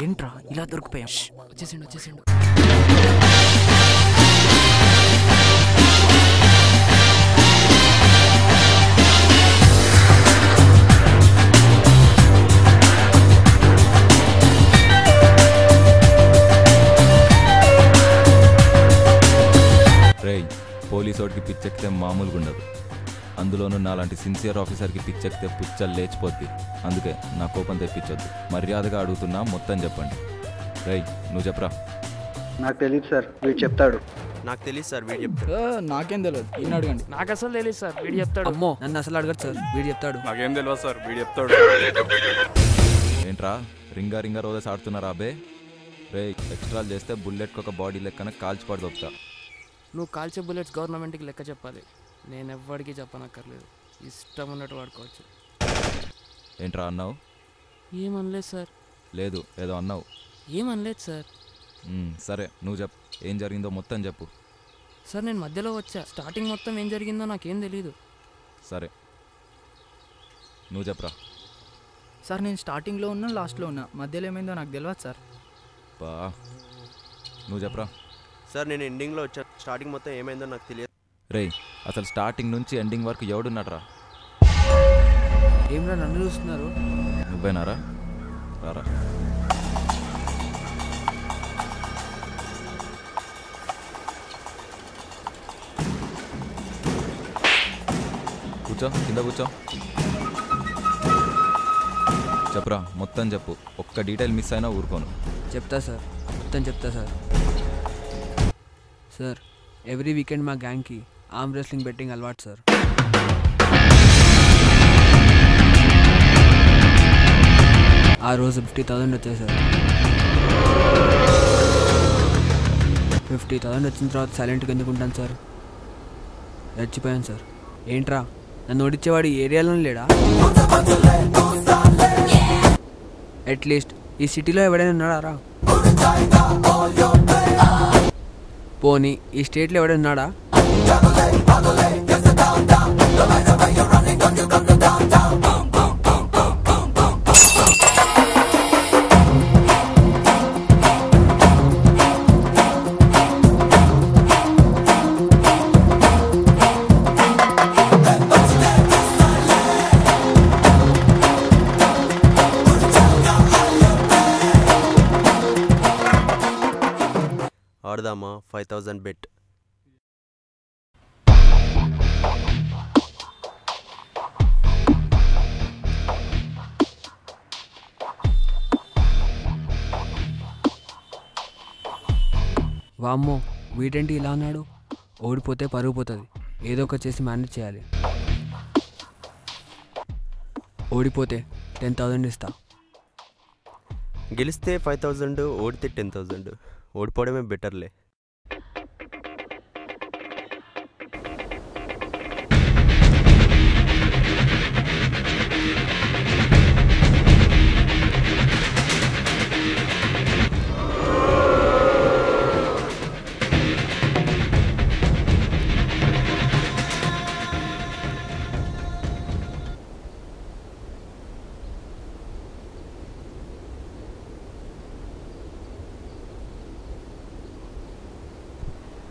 ఏంట్రా ఇలా దొరికిపోయాం? వచ్చేసిండు. రేయ్, పోలీసోడికి పిచ్చెక్కితే మామూలుగా ఉండదు. అందులోనూ నాలాంటి సిన్సియర్ ఆఫీసర్కి పిచ్చెక్కితే పుచ్చలు లేచిపోద్ది. అందుకే నా కోపం తెప్పించొద్దు. మర్యాదగా అడుగుతున్నా, మొత్తం చెప్పండి. రేయ్, నువ్వు చెప్పరా. నాకు తెలియదు సార్, వీడు చెప్తాడు. నాకు తెలియదు సార్, వీడు చెప్తాడు. నాకేం తెలియదు, ఈయన అడగండి. నాకు అసలు తెలియదు సార్, వీడు చెప్తాడు. అమ్మో, నన్ను అసలు అడగదు సార్, వీడు చెప్తాడు. నాకేం తెలియదు సార్, వీడు చెప్తాడు. ఏంట్రా రింగా రోజెస్ ఆడుతున్నారా అబే? రేయ్, ఎక్స్ట్రాలు చేస్తే బుల్లెట్కి ఒక బాడీ లెక్కన కాల్చిపడి దొరుకుతా. నువ్వు కాల్చే బుల్లెట్స్ గవర్నమెంట్కి లెక్క చెప్పాలి. నేను ఎవ్వడికి చెప్పనక్కర్లేదు, ఇష్టం ఉన్నట్టు వాడుకోవచ్చు. ఏంట్రా అన్నావు? ఏమనలేదు సార్. లేదు, ఏదో అన్నావు. ఏమనలేదు సార్. సరే, నువ్వు చెప్పు, ఏం జరిగిందో మొత్తం చెప్పు. సార్, నేను మధ్యలో వచ్చా. స్టార్టింగ్ మొత్తం ఏం జరిగిందో నాకేం తెలీదు. సరే, నువ్వు చెప్పరా. సార్, నేను స్టార్టింగ్లో ఉన్నా, లాస్ట్లో ఉన్నా, మధ్యలో ఏమైందో నాకు తెలియదు సార్. బా, నువ్వు చెప్పరా. సార్, నేను ఎండింగ్లో వచ్చాను. స్టార్టింగ్ మొత్తం ఏమైందో నాకు తెలియదు. రేయ్, అసలు స్టార్టింగ్ నుంచి ఎండింగ్ వరకు ఎవడున్నాడ్రా? ఏమరా నన్ను చూస్తున్నారు? నువ్వేనారా? రారా. కూర్చో, కింద కూర్చో. చెప్పరా, మొత్తం చెప్పు. ఒక్క డీటెయిల్ మిస్ అయినా ఊరుకోను. చెప్తా సార్, మొత్తం చెప్తా సార్. సార్, ఎవ్రీ వీకెండ్ మా గ్యాంగ్కి ఆర్మ్ రెస్లింగ్ బెట్టింగ్ అలవాటు సార్. ఆ రోజు 50,000 వచ్చాయి సార్. 50,000 వచ్చిన తర్వాత సైలెంట్గా ఎందుకుంటాను సార్? రెచ్చిపోయాను సార్. ఏంట్రా, నన్ను ఓడించేవాడు ఈ ఏరియాలోనే లేడా? అట్లీస్ట్ ఈ సిటీలో ఎవడైనా ఉన్నాడా? పోనీ ఈ స్టేట్లో ఎవడైనా ఉన్నాడా? ఆడదామా? 5,000 బెట్. వామ్మో, వీటేంటి ఇలా అన్నాడు? ఓడిపోతే పరుగు పోతుంది, ఏదో ఒకటి చేసి మేనేజ్ చేయాలి. ఓడిపోతే 10,000 ఇస్తా. గెలిస్తే 5,000, ఓడితే 10,000. ఓడిపోవడమే బెటర్లే.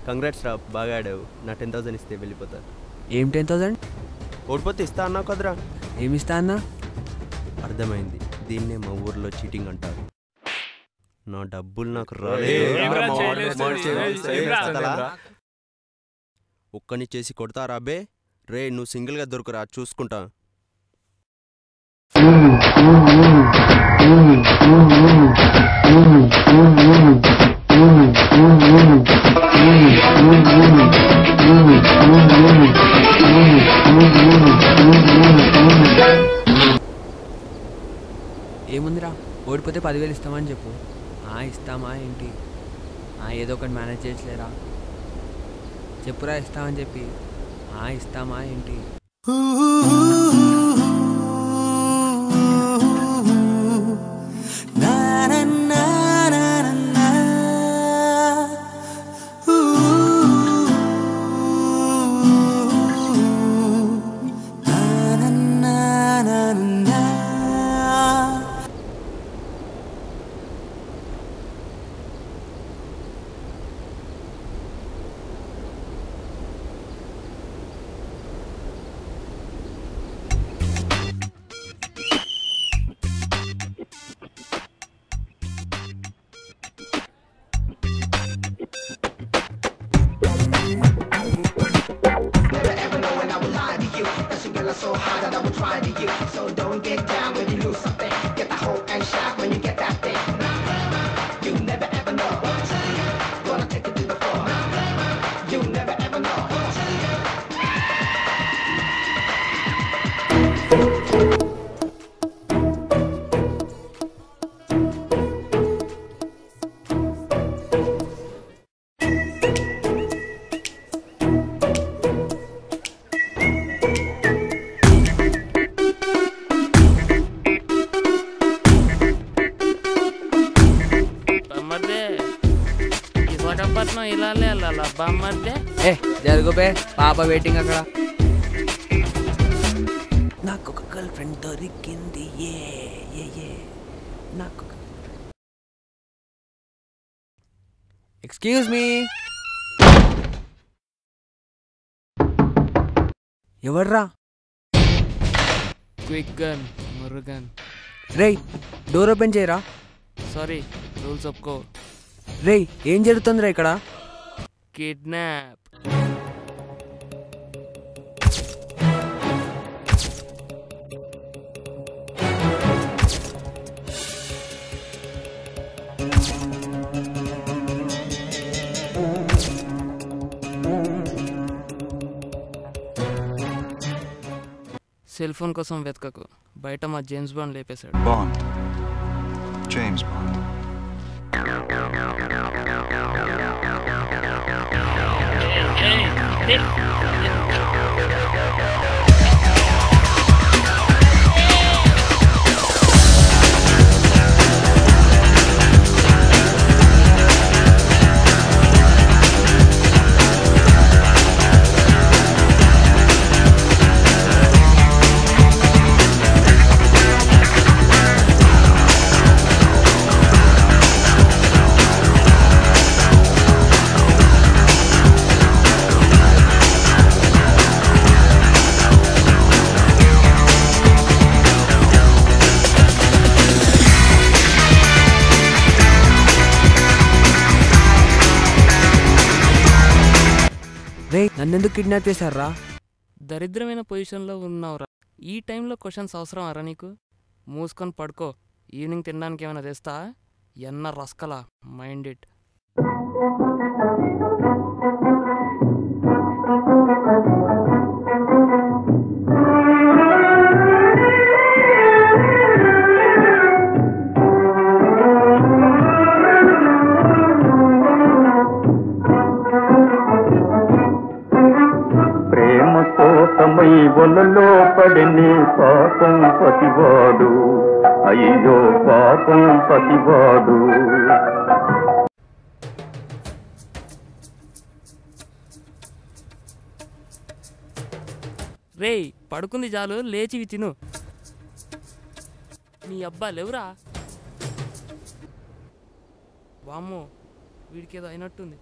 కంగ్రాట్స్ రా, బాగా ఆడావు. నా 10,000 ఇస్తే వెళ్ళిపోతా. ఏం 10,000? ఓడిపోతే ఇస్తా అన్నావు కదరా. ఏమిస్తా అన్నా? అర్థమైంది, దీన్నే మా ఊర్లో చీటింగ్ అంటారు. నా డబ్బులు నాకు రాలేదు. ఒక్కని చేసి కొడతారా బే? రే, నువ్వు సింగిల్గా దొరకరా, చూసుకుంటా. ఏముందిరా, ఓడిపోతే 10,000 ఇస్తామని చెప్పు. ఇస్తామా ఏంటి? ఏదో ఒకటి మేనేజ్ చేయట్లేరా? చెప్పురా, ఇస్తామని చెప్పి. ఇస్తామా ఏంటి? వెళ్ళాల బామ్మర్దే. ఏ జరుగుపే పాప వెయిటింగ్ అక్కడ. నాకు ఒక గర్ల్ ఫ్రెండ్ దొరికింది ఏ ఏ ఏ నాకు. ఎక్స్క్యూజ్ మీ, ఎవర్రా? Quick gun Murugan. రేయ్ డోర్ ఓపెన్ చేయరా. సారీ, రూల్స్ ఒప్పుకో. రేయ్ ఏం జరుగుతుందిరా ఇక్కడ? కిడ్నాప్. సెల్ ఫోన్ కోసం వెతకకు, బయట మా జేమ్స్ బాండ్ లేపేశాడు. Bond, James Bond. రే నన్నెందుకు కిడ్నాప్ చేశారా? దరిద్రమైన పొజిషన్లో ఉన్నావురా. ఈ టైంలో క్వశ్చన్స్ అవసరం అరా నీకు? మూసుకొని పడుకో. ఈవినింగ్ తినడానికి ఏమైనా తెస్తా? ఎన్న రస్కలా మైండ్ ఇట్. కోసమై ఒలలో పడిని పాపం పతివాడు, అయ్యో పాపం పతివాడు. రేయ్ పడుకుంది చాలు, లేచివి తిను. నీ అబ్బా లేవురా. వామ్మో, వీడికేదో అయినట్టుంది.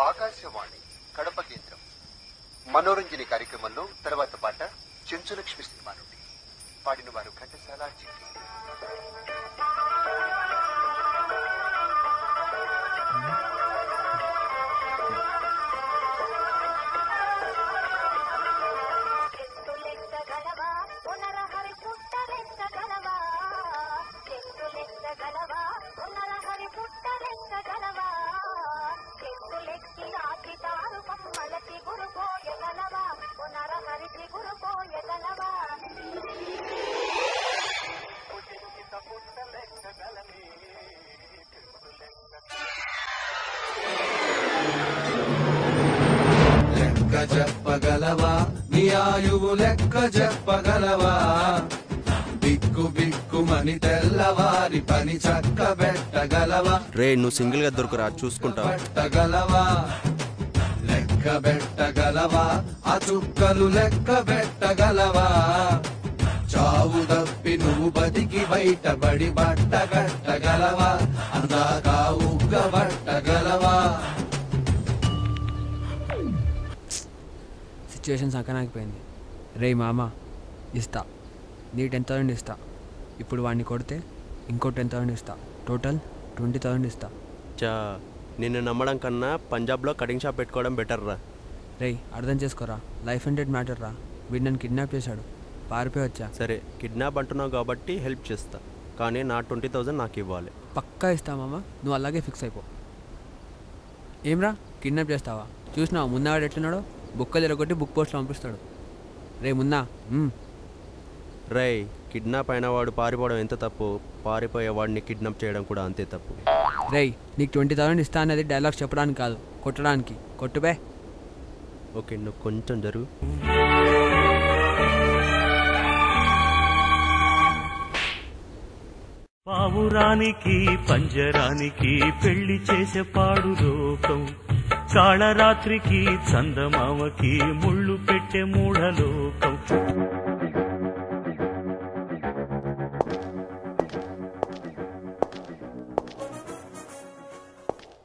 ఆకాశవాణి కడప కేంద్రం మనోరంజని కార్యక్రమంలో తర్వాత పాట చెంచులక్ష్మి సినిమా నుండి పాడిన వారు ఘంటసాల చిట్టి. చెప్పగలవా నీ ఆయువు లెక్క చెప్పగలవా? బిక్కు బిక్కుమని తెల్లవారి పని చక్క పెట్టగలవా? రే నువ్వు సింగిల్ గా దొరకరా, చూసుకుంటా. పెట్టగలవా? లెక్క పెట్టగలవా? ఆ చుక్కలు లెక్క పెట్టగలవా? చావు తప్పి నువ్వు బతికి బయటపడి బట్ట కట్టగలవా? అందాక ఉగ్గబట్టగలవా? సిచ్యువేషన్ సంకనాకిపోయింది. రే మామ ఇస్తా, నీ 10,000 ఇస్తా. ఇప్పుడు వాడిని కొడితే ఇంకో 10,000 ఇస్తా. టోటల్ 20,000 ఇస్తా. చా నిన్ను నమ్మడం కన్నా పంజాబ్లో కటింగ్ షాప్ పెట్టుకోవడం బెటర్ రా. రే అర్థం చేసుకోరా, లైఫ్ అండ్ డెత్ మ్యాటర్ రా. వీడు నన్ను కిడ్నాప్ చేశాడు, పారిపోయి వచ్చా. సరే కిడ్నాప్ అంటున్నావు కాబట్టి హెల్ప్ చేస్తా, కానీ నా 20,000 నాకు ఇవ్వాలి. పక్కా ఇస్తా మామ, నువ్వు అలాగే ఫిక్స్ అయిపో. ఏమ్రా కిడ్నాప్ చేస్తావా? చూసినావు ముందావాడు ఎట్లున్నాడో? బుక్కలు ఎరగొట్టి బుక్ పోస్ట్లో పంపిస్తాడు. రే మున్నా, రై కిడ్నాప్ అయిన వాడు పారిపోవడం ఎంత తప్పు, పారిపోయేవాడిని కిడ్నాప్ చేయడం కూడా అంతే తప్పు. రేయ్ నీకు 20,000 ఇస్తా అనేది డైలాగ్స్ చెప్పడానికి కాదు, కొట్టడానికి. కొట్టుబే. ఓకే నువ్వు కొంచెం జరుగు. పావురానికి పంజరానికి పెళ్లి చేసే పాడు లోకం, కాళరాత్రికి చందమామకి ముళ్ళు పెట్టే మూఢలోకం.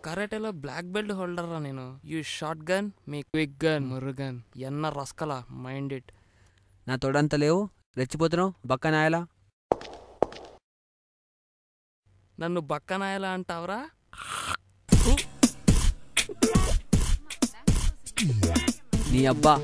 కరాటేలో బ్లాక్ బెల్ట్ హోల్డర్ రా నేను. You short gun, me quick gun, Murugan ఎన్న రస్కల మైండ్ ఇట్. నా తోడంత లేవు, రెచ్చిపోతున్నావు బక్కనాయలా. నన్ను బక్కనాయలా అంటావురా? నీ అబ్బా.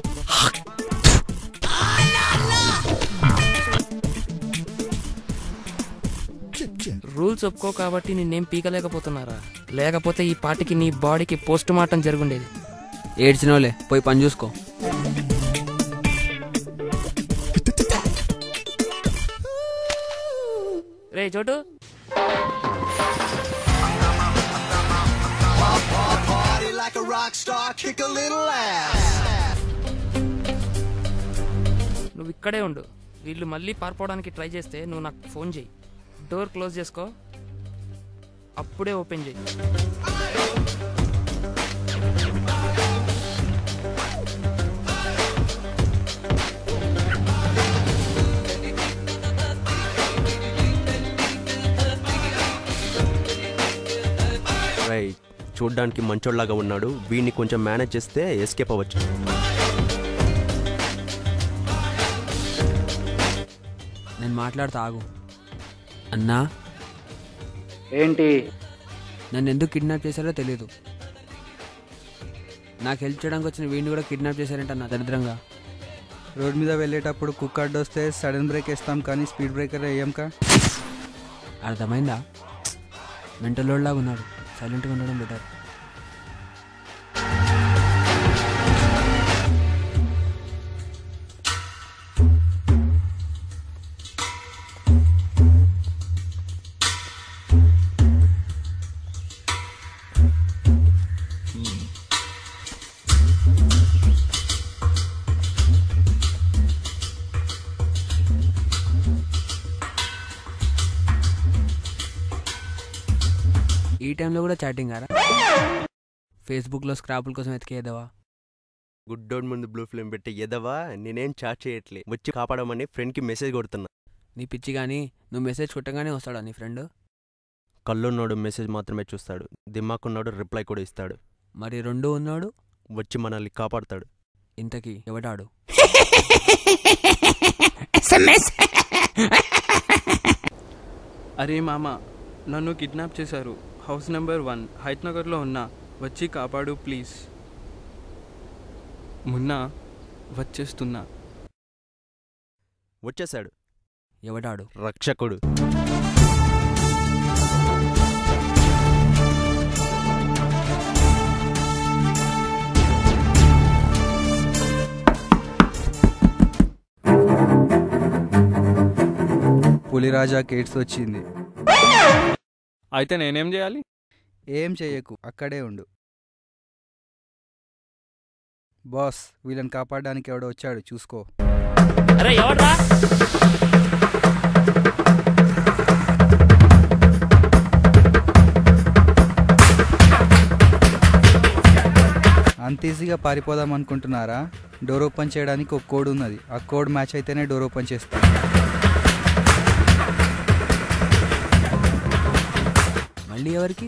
రూల్స్ ఒప్పుకో కాబట్టి నిన్నేం పీకలేకపోతున్నారా? లేకపోతే ఈ పాటికి నీ బాడీకి పోస్ట్ మార్టం జరుగుండేది. ఏడ్చినోలే, పోయి పని చూసుకో. రే చోటు, నువ్వు ఇక్కడే ఉండు. వీళ్ళు మళ్ళీ పారిపోవడానికి ట్రై చేస్తే నువ్వు నాకు ఫోన్ చేయి. డోర్ క్లోజ్ చేసుకో, అప్పుడే ఓపెన్ చేయి. రై చూడ్డానికి మంచోళ్ళలాగా ఉన్నాడు, వీడిని కొంచెం మేనేజ్ చేస్తే ఎస్కేప్ అవ్వచ్చు. నేను మాట్లాడుతా, ఆగు. అన్నా ఏంటి? నన్ను ఎందుకు కిడ్నాప్ చేశారో తెలీదు. నాకు హెల్ప్ చేయడానికి వచ్చిన వీడిని కూడా కిడ్నాప్ చేశారంట దరిద్రంగా. రోడ్ మీద వెళ్ళేటప్పుడు కుక్ అడ్డు వస్తే సడన్ బ్రేక్ వేస్తాం కానీ స్పీడ్ బ్రేకర్ వేయంకా. అర్థమైందా? మెంటల్ లోడ్ లాగా ఉన్నాడు, సైలెంట్గా ఉండడం బెటర్. ఈ టైంలో కూడా చాటింగ్ ఆరా? ఫేస్బుక్లో స్క్రాపుల కోసం ఎతికేదవా? గుడ్డోడ్ ముందు బ్లూ ఫిల్మ్ పెట్టి ఎదవా నేనేం చాట్ చేయట్లే, వచ్చి కాపాడమని ఫ్రెండ్కి మెసేజ్ కొడుతున్నా. నీ పిచ్చి కానీ నువ్వు మెసేజ్ కొట్టగానే వస్తాడా నీ ఫ్రెండ్? కళ్ళున్నాడు మెసేజ్ మాత్రమే చూస్తాడు, దిమాకున్నాడు రిప్లై కూడా ఇస్తాడు. మరి రెండూ ఉన్నాడు వచ్చి మనల్ని కాపాడుతాడు. ఇంతకీ ఎవడాడు? అరే మామ, నన్ను కిడ్నాప్ చేశారు. హౌస్ నెంబర్ 1 హైత్నగర్లో ఉన్నా, వచ్చి కాపాడు ప్లీజ్. మున్నా వచ్చేస్తున్నా. వచ్చేశాడు. ఎవడాడు? రక్షకుడు. పులిరాజా కేట్స్ వచ్చింది. అయితే నేనేం చేయాలి? ఏం చెయ్యకు, అక్కడే ఉండు. బాస్, వీళ్ళని కాపాడడానికి ఎవడో వచ్చాడు, చూసుకో. అరే ఎవడ్రా? అంత ఈజీగా పారిపోదాం అనుకుంటున్నారా? డోర్ ఓపెన్ చేయడానికి ఒక కోడ్ ఉన్నది, ఆ కోడ్ మ్యాచ్ అయితేనే డోర్ ఓపెన్ చేస్తాం. మళ్ళీ ఎవరికి?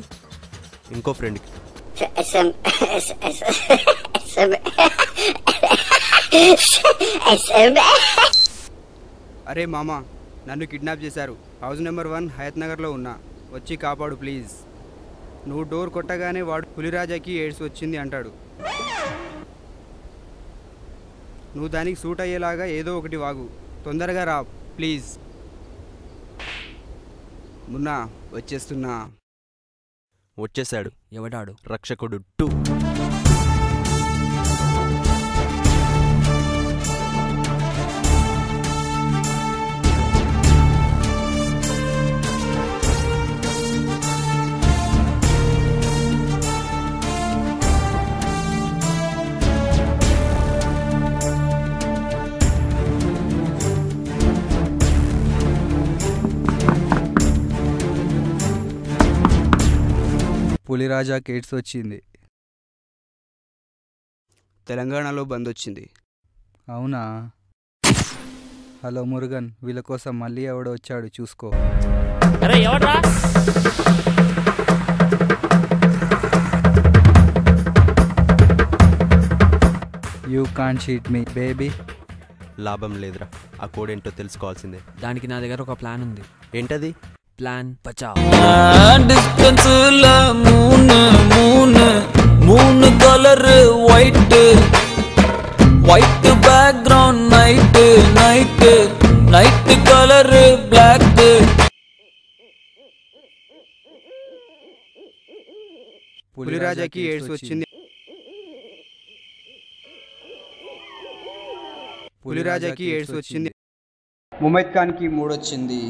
ఇంకో ఫ్రెండ్కి. అరే మామ, నన్ను కిడ్నాప్ చేశారు. హౌస్ నెంబర్ 1 హయత్నగర్లో ఉన్నా, వచ్చి కాపాడు ప్లీజ్. నువ్వు డోర్ కొట్టగానే వాడు పులిరాజాకి ఎయిడ్స్ వచ్చింది అంటాడు. నువ్వు దానికి సూట్ అయ్యేలాగా ఏదో ఒకటి వాగు, తొందరగా రా ప్లీజ్. మున్నా వచ్చేస్తున్నా. వచ్చేశాడు. ఎవడాడు? రక్షకుడు 2. పులిరాజాకి ఎయిడ్స్ వచ్చింది. తెలంగాణలో బంద్ వచ్చింది. అవునా? హలో మురుగన్, వీళ్ళ కోసం మళ్ళీ ఎవడో వచ్చాడు, చూసుకో. అరే ఎవడ్రా? You can't cheat me baby. లాభం లేదురా, ఆ కోడ్ ఏంటో తెలుసుకోవాల్సిందే. దానికి నా దగ్గర ఒక ప్లాన్ ఉంది. ఏంటది? ప్లాన్ బచావ్. Moon colour white white background night night night colour black. పులిరాజాకి ఎయిడ్స్ వచ్చింది. పులిరాజాకి ఎయిడ్స్ వచ్చింది. Mumaith ఖాన్కి మూడొచ్చింది.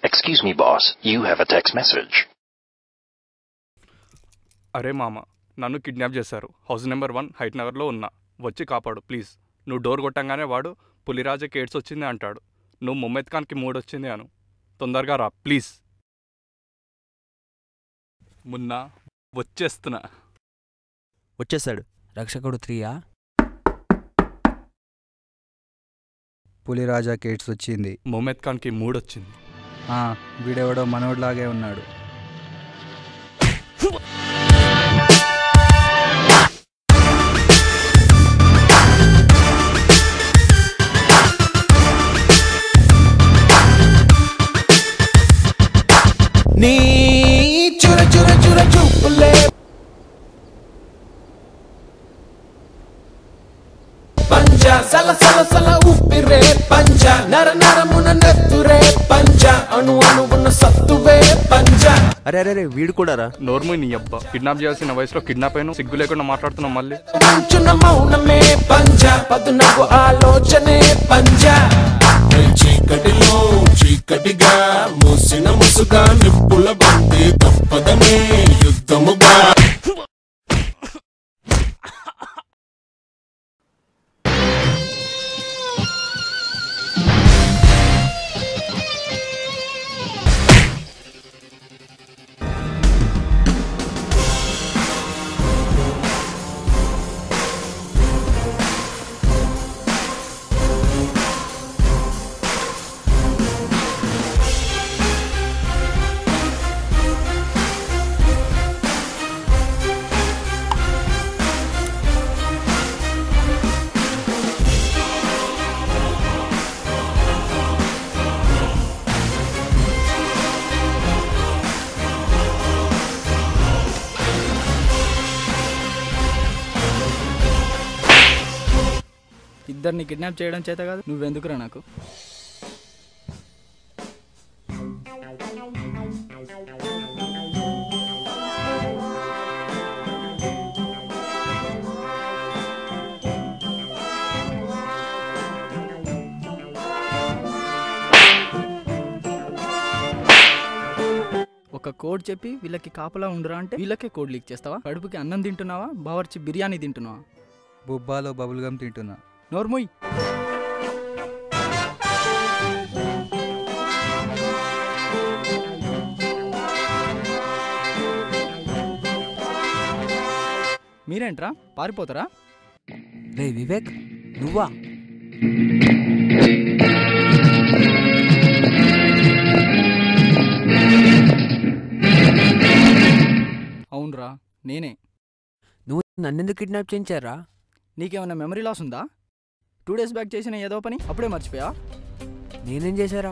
Excuse me, boss. You have a text message. అరే మామ, నన్ను కిడ్నాప్ చేశారు. హౌస్ నెంబర్ 1 హైట్ నగర్లో ఉన్నా. వచ్చి కాపాడు ప్లీజ్. నువ్వు డోర్ కొట్టంగానే వాడు పులిరాజాకి ఎయిడ్స్ వచ్చింది అంటాడు. నువ్వు ముమైద్ ఖాన్కి 3 వచ్చింది అను. తొందరగా రా ప్లీజ్. మున్నా వచ్చేస్తున్నా. వచ్చేసాడు. రక్షకుడు 3యా? పులిరాజాకి ఎయిడ్స్ వచ్చింది. ముమైద్ ఖాన్కి 3 వచ్చింది. వీడెవడో మనోడ్లాగే ఉన్నాడు. నీ చుర చుర చుర చూపులే పంజ సల సల సల ఊపిరే పంజ నర నరమున నెత్తురే పంజ అణు అణువున సత్తువే పంజ. అరే అరే వీడు కూడా రా. నోర్ము నీ అబ్బా, కిడ్నాప్ చేయాల్సిన వయసులో కిడ్నాప్ అయినా సిగ్గు లేకుండా మాట్లాడుతున్నావు మళ్ళీ. మంచున మౌనమే పంజ పదునకు ఆలోచనే పంజ. చీకటిలో చీకటిగా మూసిన ముసుగా నిప్పుల బండి తప్పదనే యుద్ధముగా. ఇద్దరిని కిడ్నాప్ చేయడం చేత కాదు, నువ్వెందుకురా నాకు? ఒక కోడ్ చెప్పి వీళ్ళకి కాపలా ఉండురా అంటే వీళ్ళకే కోడ్ లీక్ చేస్తావా? కడుపుకి అన్నం తింటున్నావా? బావర్చి బిర్యానీ తింటున్నావా? బుబ్బాలో బబుల్గమ్ తింటున్నా. నోర్ముయ్. మీరేంట్రా పారిపోతారా? రే వివేక్, నువ్వా? అవునరా, నేనే. నువ్వు నన్నెందుకు కిడ్నాప్ చేయించారా? నీకేమన్నా మెమరీ లాస్ ఉందా? 2 days బ్యాక్ చేసిన ఏదో పని అప్పుడే మర్చిపోయా? నేనేం చేశారా?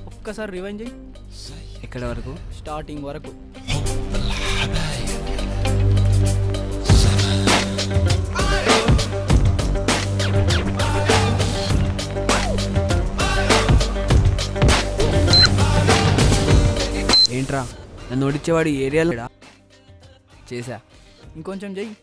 ఒక్కసారి రివైండ్ చేయి. ఎక్కడి వరకు? స్టార్టింగ్ వరకు. ఏంట్రా నన్ను ఓడించేవాడు ఏరియాలో చేశా. ఇంకొంచెం చెయ్యి.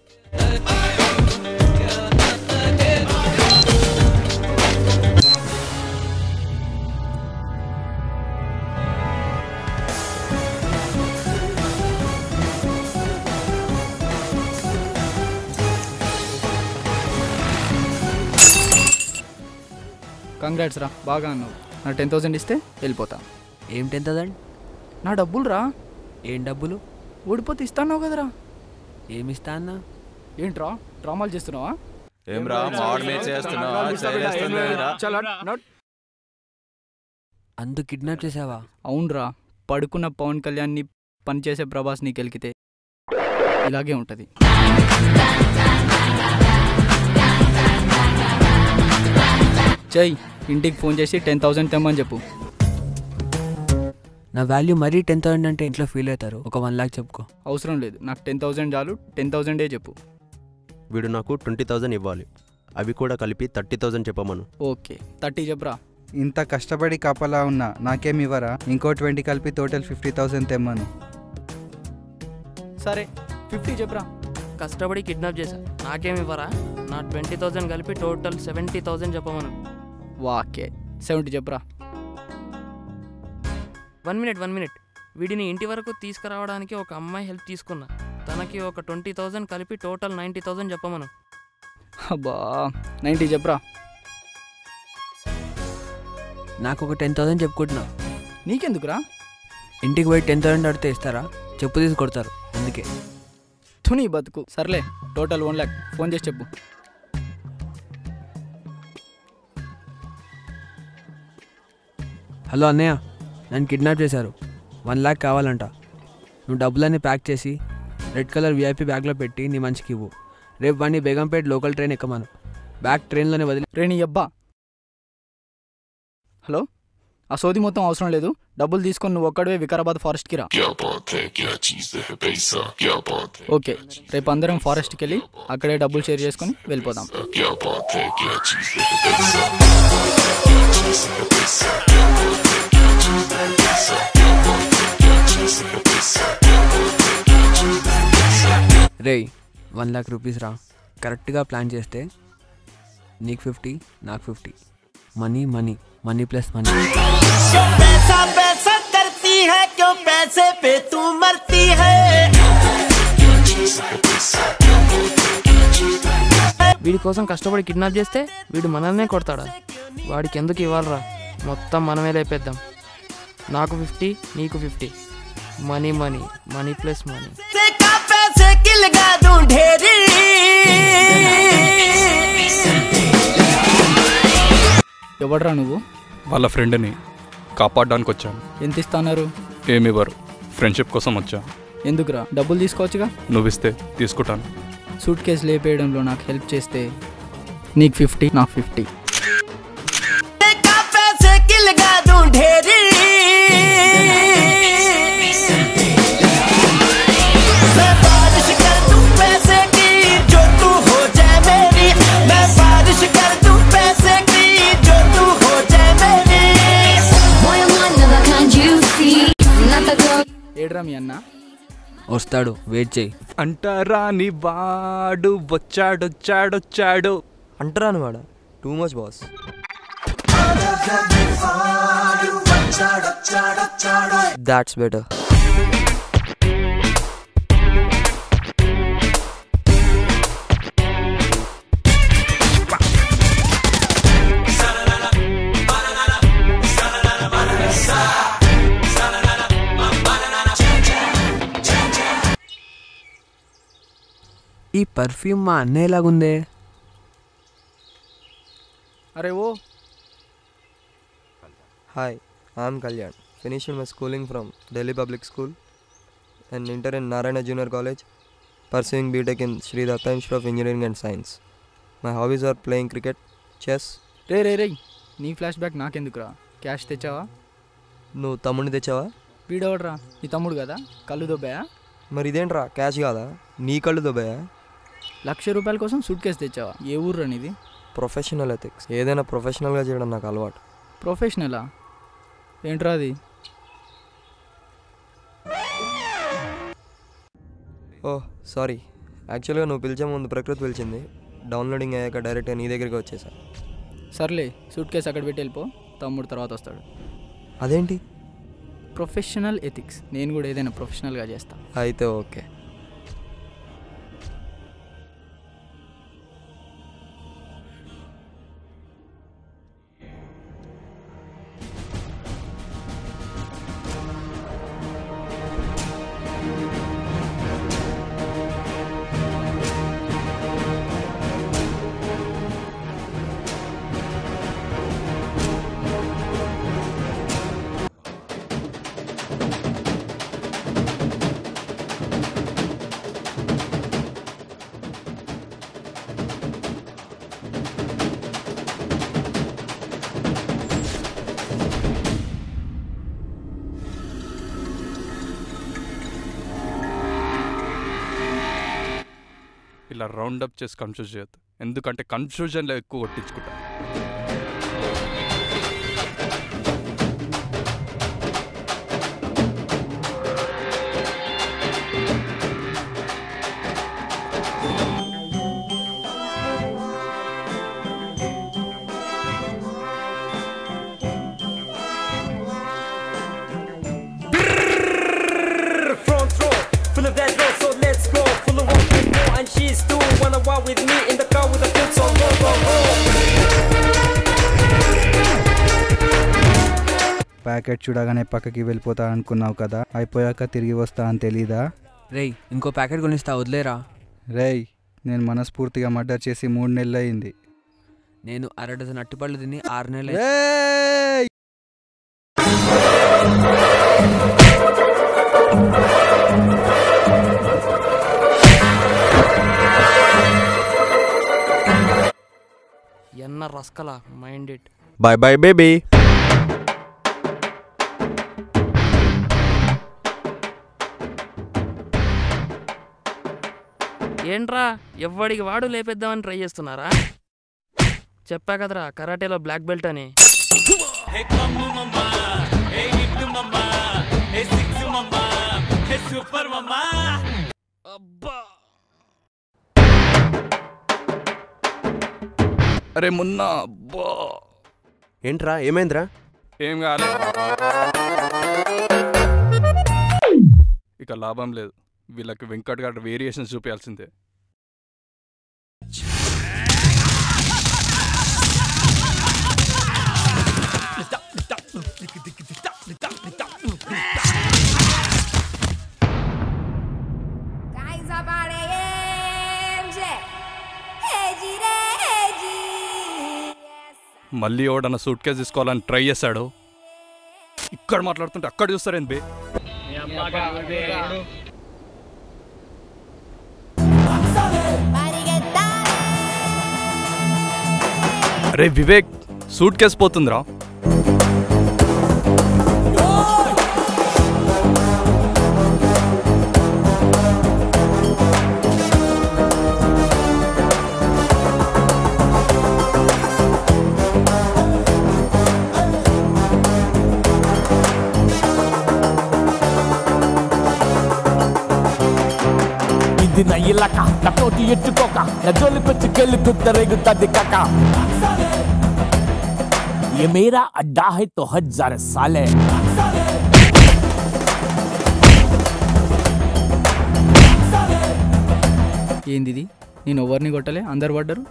కంగ్రాట్స్ రా, బాగా అన్నావు. నా 10,000 ఇస్తే వెళ్ళిపోతా. ఏం 10,000? నా డబ్బులు రా. ఏం డబ్బులు? ఓడిపోతే ఇస్తాన్నావు కదరా. ఏమిస్తా అన్నా? ఏంట్రా డ్రామాలు చేస్తున్నావా? ఏమ్రా మాడ్ మే చేస్తున్నావా? అందు కిడ్నాప్ చేసావా? అవునరా, పడుకున్న పవన్ కళ్యాణ్ని పనిచేసే ప్రభాస్ నీకు ఎలికితే ఇలాగే ఉంటుంది. చై ఇంటికి ఫోన్ చేసి 10,000 తెమ్మని చెప్పు. నా వాల్యూ మరీ 10,000 అంటే ఇంట్లో ఫీల్ అవుతారు. ఒక 1 lakh చెప్పుకో. అవసరం లేదు, నాకు 10,000 చాలు. 10,000 చెప్పు. వీడు నాకు 20,000 ఇవ్వాలి, అవి కూడా కలిపి 30,000 చెప్పమను. ఓకే 30 చెప్పరా. ఇంత కష్టపడి కాపలా ఉన్నా నాకేమి ఇవ్వరా? ఇంకో 20 కలిపి టోటల్ 50,000 తెమ్మను. సరే 50 చెప్పరా. కష్టపడి కిడ్నాప్ చేశా, నాకేమి ఇవ్వరా? నా 20,000 కలిపి టోటల్ 70,000 చెప్పమను. వాకే 70 చెప్పరా. 1 minute. వీడిని ఇంటి వరకు తీసుకురావడానికి ఒక అమ్మాయి హెల్ప్ తీసుకున్నా, తనకి ఒక 20,000 కలిపి టోటల్ 90,000 చెప్పమను. అబ్బా 90 చెప్పరా. నాకు ఒక 10,000 చెప్పుకుంటున్నా. నీకెందుకురా? ఇంటికి పోయి 10,000 అడితే ఇస్తారా? చెప్పు తీసి కొడతారు, అందుకే. తుని బతుకు. సర్లే టోటల్ 1 lakh. ఫోన్ చేసి చెప్పు. హలో అన్నయ్య, నన్ను కిడ్నాప్ చేశారు. 1 lakh కావాలంట. నువ్వు డబ్బులన్నీ ప్యాక్ చేసి రెడ్ కలర్ VIP బ్యాగ్లో పెట్టి నీ మంచికి ఇవ్వు. రేపు వాడిని బేగంపేట లోకల్ ట్రైన్ ఎక్కమాను. బ్యాగ్ ట్రైన్లోనే వదిలి. ట్రైన్ అబ్బా. హలో, ఆ సోది మొత్తం అవసరం లేదు. డబ్బులు తీసుకొని నువ్వు ఒక్కడే వికారాబాద్ ఫారెస్ట్కి రా. ఓకే, రేపు అందరం ఫారెస్ట్కి వెళ్ళి అక్కడే డబ్బులు షేర్ చేసుకొని వెళ్ళిపోదాం. రేయ్ 1 lakh రూపీస్ రా. కరెక్ట్గా ప్లాన్ చేస్తే నీకు 50, నాకు 50. Money money money plus money. వీడి కోసం కష్టపడి కిడ్నాప్ చేస్తే వీడు మనల్నే కొడతాడా? వాడికి ఎందుకు ఇవ్వాలరా? మొత్తం మనమే లేపేద్దాం. నాకు 50, నీకు 50. Money money money plus money. ఎవడరా నువ్వు? వాళ్ళ ఫ్రెండ్ని కాపాడడానికి వచ్చాను. ఎంత ఇస్తున్నారు? ఏమివ్వరు, ఫ్రెండ్షిప్ కోసం వచ్చా. ఎందుకురా? డబ్బులు తీసుకోవచ్చుగా. నువ్విస్తే తీసుకుంటాను. సూట్ కేసు లేపేయడంలో నాకు హెల్ప్ చేస్తే నీకు 50, నాకు 50. ఏడ్రా మీ అన్న? వస్తాడు, వెయిట్ చేయి. అంటారాని వాడు వచ్చాడొచ్చాడొచ్చాడు. అంటరాని వాడా? Too much boss. That's better. ఈ పర్ఫ్యూమ్ మా అన్నయ్యలాగుందే. అరే ఓ. Hi, I'm Kalyan. Finished my schooling from Delhi Public School and inter in Narayana Junior College, pursuing BTech in Sri Datta Institute of Engineering and Science. My hobbies are playing cricket, chess. రే నీ flash back నాకెందుకురా? Cash తెచ్చావా? నువ్వు తమ్ముడిని తెచ్చావా? వీడవడరా? నీ తమ్ముడు కదా, కళ్ళు దొబ్బాయా? మరి ఇదేంట్రా, క్యాష్ కాదా? నీ కళ్ళు దొబ్బాయా? ₹1,00,000 కోసం సూట్ కేసు తెచ్చావా? ఏ ఊర్రా నీది? Professional ethics. ఏదైనా ప్రొఫెషనల్గా చేయడం నాకు అలవాటు. ప్రొఫెషనలా? ఏంట్రా అది? ఓహ్ సారీ, యాక్చువల్గా నువ్వు పిలిచే ముందు ప్రకృతి పిలిచింది. డౌన్లోడింగ్ అయ్యాక డైరెక్ట్గా నీ దగ్గరికి వచ్చేసా. సర్లే, సూట్ కేసు అక్కడ పెట్టి వెళ్ళిపో. తమ్ముడు తర్వాత వస్తాడు. అదేంటి? Professional ethics. నేను కూడా ఏదైనా ప్రొఫెషనల్గా చేస్తా. అయితే ఓకే. ఇలా రౌండప్ చేసి కన్ఫ్యూజ్ చేయొద్దు, ఎందుకంటే కన్ఫ్యూజన్లో ఎక్కువ కొట్టించుకుంటా. ప్యాకెట్ చూడగానే పక్కకి వెళ్ళిపోతా అనుకున్నావు కదా, అయిపోయాక తిరిగి వస్తా అని తెలీదా? రేయ్ ఇంకో ప్యాకెట్ కొనిస్తా, వదిలేరా. రేయ్ నేను మనస్ఫూర్తిగా మర్డర్ చేసి 3 నెలలు అయింది. నేను 1/2 డజన్ అట్టిపళ్ళు తిని 6 నెలలు. ఎన్న రస్కలా mind it. Bye bye baby. ఏంట్రా ఎవ్వడికి వాడు లేపేద్దామని ట్రై చేస్తున్నారా? చెప్పా కదరా కరాటేలో బ్లాక్ బెల్ట్ అని. అరే మున్నా, ఏంట్రా ఏమైందిరా? ఏం కాలే, ఇక లాభం లేదు. వీళ్ళకి వెంకట్ గారు వేరియేషన్స్ చూపించాల్సిందే. మళ్ళీ ఎవడన్నా సూట్ కేసు తీసుకోవాలని ట్రై చేశాడు. ఇక్కడ మాట్లాడుతుంటే అక్కడ చూస్తారేంది బే? అరే వివేక్, సూట్ కేసు పోతుందిరా. ఇది నా ఇలక, నా తోటి ఎట్టుకోక, నా జోలికొచ్చి కెళ్ళి గుద్దరేగుతుంది కక. ये मेरा अड्डा है तो 1000 साले. ఏంది నేను ఎవరిని కొట్టలే, అందరు పడ్డరు.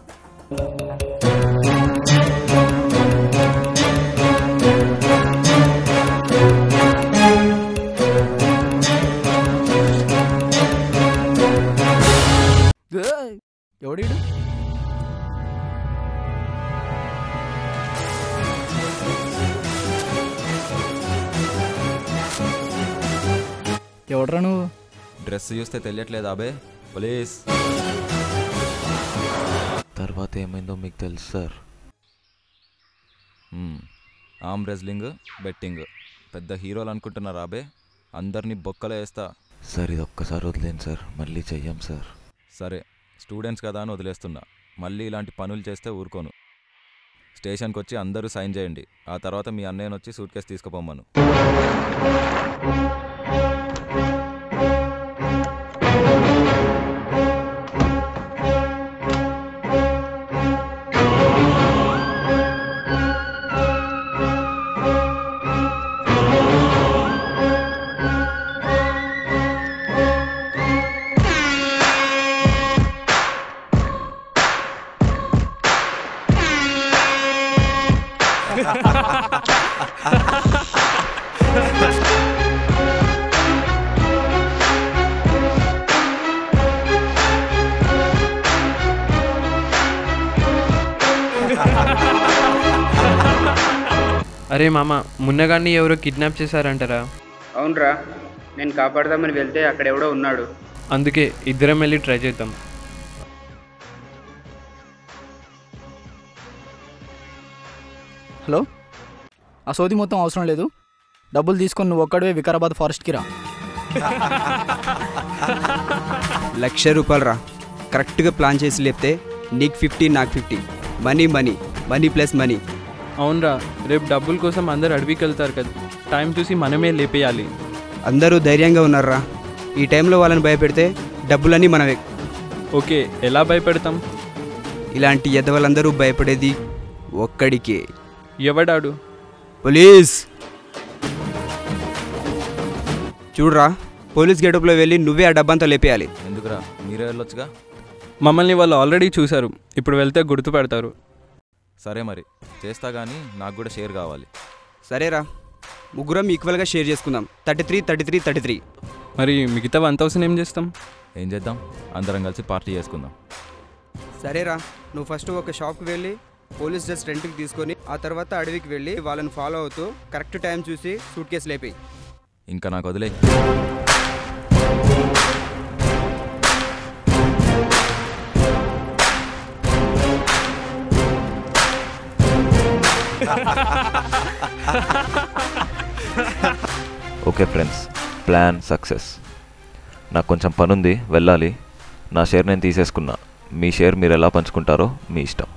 ఎవడీడు? ఎవడ్రా నువ్వు? డ్రెస్ చూస్తే తెలియట్లేదా అబే? పోలీస్. తర్వాత ఏమైందో మీకు తెలుసు సార్. ఆర్మ్ రెజ్లింగ్, బెట్టింగ్ పెద్ద హీరోలు అనుకుంటున్నారా అబే? అందరినీ బొక్కలో వేస్తా. సార్ ఇది ఒక్కసారి వదిలేను సార్, మళ్ళీ చెయ్యం సార్. సరే స్టూడెంట్స్ కదా అని వదిలేస్తున్నా, మళ్ళీ ఇలాంటి పనులు చేస్తే ఊరుకోను. స్టేషన్కి వచ్చి అందరూ సైన్ చేయండి, ఆ తర్వాత మీ అన్నయ్యని వచ్చి సూట్ కేసు తీసుకుపోమ్మను. అరే మామ, మున్నగాన్ని ఎవరో కిడ్నాప్ చేశారంటారా? అవునరా, నేను కాపాడదామని వెళ్తే అక్కడ ఎవడో ఉన్నాడు. అందుకే ఇద్దరం వెళ్ళి ట్రై చేద్దాం. హలో, ఆ సోది మొత్తం అవసరం లేదు, డబ్బులు తీసుకొని నువ్వు ఒక్కడే వికారాబాద్ ఫారెస్ట్కి రా. ₹1,00,000 రా. కరెక్ట్గా ప్లాన్ చేసి లేపితే నీకు 50 నాకు 50. Money money money plus money. అవునరా, రేపు డబ్బుల కోసం అందరు అడవికి వెళ్తారు కదా, టైం చూసి మనమే లేపేయాలి. అందరూ ధైర్యంగా ఉన్నారా? ఈ టైంలో వాళ్ళని భయపెడితే డబ్బులన్నీ మనవే. ఓకే, ఎలా భయపెడతాం? ఇలాంటి ఎదవలందరూ భయపడేది ఒక్కడికే. ఎవడాడు? పోలీస్. చూడరా, పోలీస్ గెటప్లో వెళ్ళి నువ్వే ఆ డబ్బంతా లేపేయాలి. ఎందుకురా, మీరే వెళ్ళొచ్చుగా. మమ్మల్ని వాళ్ళు ఆల్రెడీ చూశారు, ఇప్పుడు వెళ్తే గుర్తుపెడతారు. సరే మరి చేస్తా, కానీ నాకు కూడా షేర్ కావాలి. సరేరా, ముగ్గురం ఈక్వల్గా షేర్ చేసుకుందాం. 33 33 33. మరి మిగతా 1000 ఏం చేస్తాం? ఏం చేద్దాం, అందరం కలిసి పార్టీ చేసుకుందాం. సరేరా, నువ్వు ఫస్ట్ ఒక షాప్కి వెళ్ళి పోలీస్ డ్రెస్ రెంట్కి తీసుకొని ఆ తర్వాత అడవికి వెళ్ళి వాళ్ళని ఫాలో అవుతూ కరెక్ట్ టైం చూసి సూట్ కేసు లేపి. ఇంకా నాకు వదిలే. Okay friends, plan success. నాకు కొంచెం పనుంది, వెళ్ళాలి. నా షేర్ నేను తీసేసుకున్నా. మీ షేర్ మీరు ఎలా పంచుకుంటారో మీ ఇష్టం.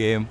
Game